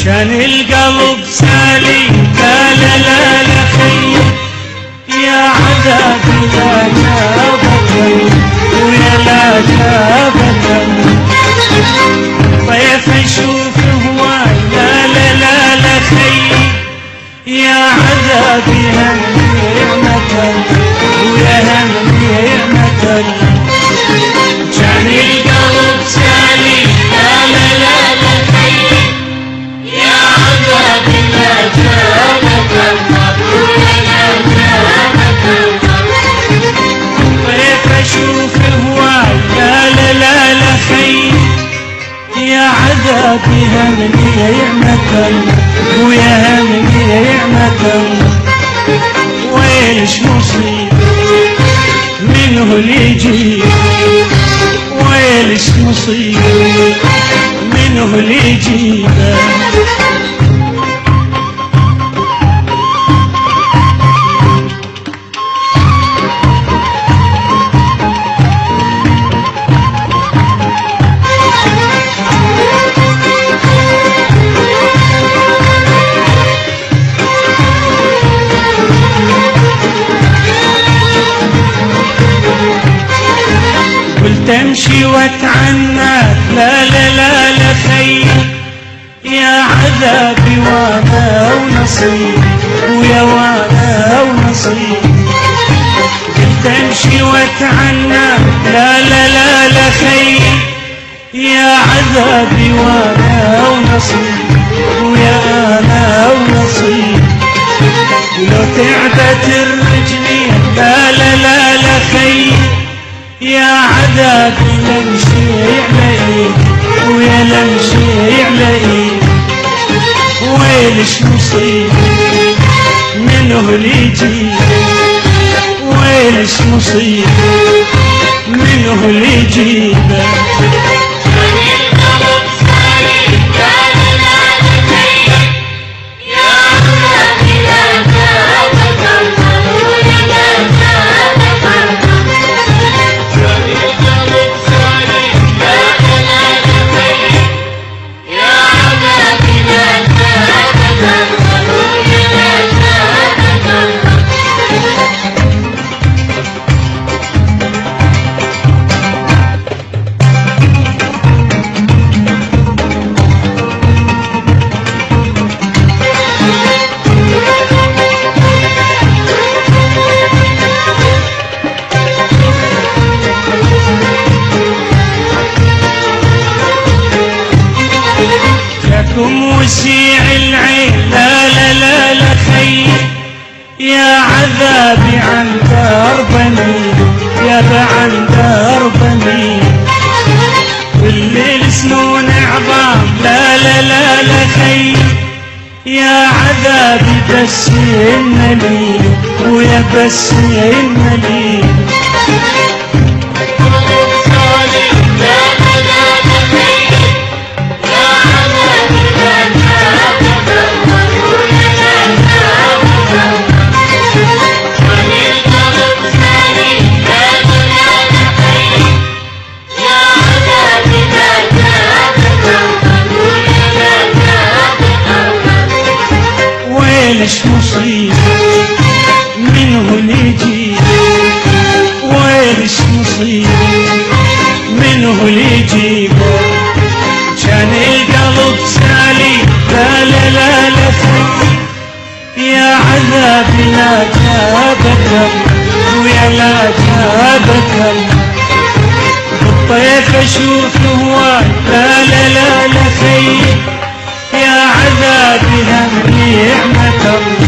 كان القلب سالي لا لا لا لا خي يا عذابي لا جابك ويا لا جابك طيف اشوف هواي لا لا لا لا خي يا عذابي هم نعمتك ويا هم نعمتك كان القلب سالي لا لا لا لا خي يا عذابي لا جابك ويا لا جابك طيف اشوف هواي لا لا لا لا خي يا عذابي هم نعمتك ويا هم نعمتك ويلش مصيب منه اللي يجيب ويلش مصيب منه اللي يجيبه تمشي واتعناك لا لا لا لا خي يا عذابي وانا ونصيب ويا وانا ونصيب تمشي واتعناك لا لا لا لا خي يا عذابي وانا ونصيب ويا انا ونصيب لو تعبت الرجلين لا لا لا لا خي يا عذابي لمشي عليك ويا لمشي عليك ويلش مصيب منه اللي يجيب ويلش مصيب منه اللي يجيبه وسيع العين لا لا لا لا خي يا عذابي عن دربني يا عن دربني والليل سنون عظام لا لا لا لا خي يا عذابي بس ينلي ويا بس ينلي ويلش مصيب منه اللي يجيب ويلش مصيب منه اللي يجيبه كان القلب سالي لا لا لا لا يا عذابي لا جابك ويا لا جابك بالطيف اشوف هواي لا لا لا لا خي يا عذابي هم نعمتك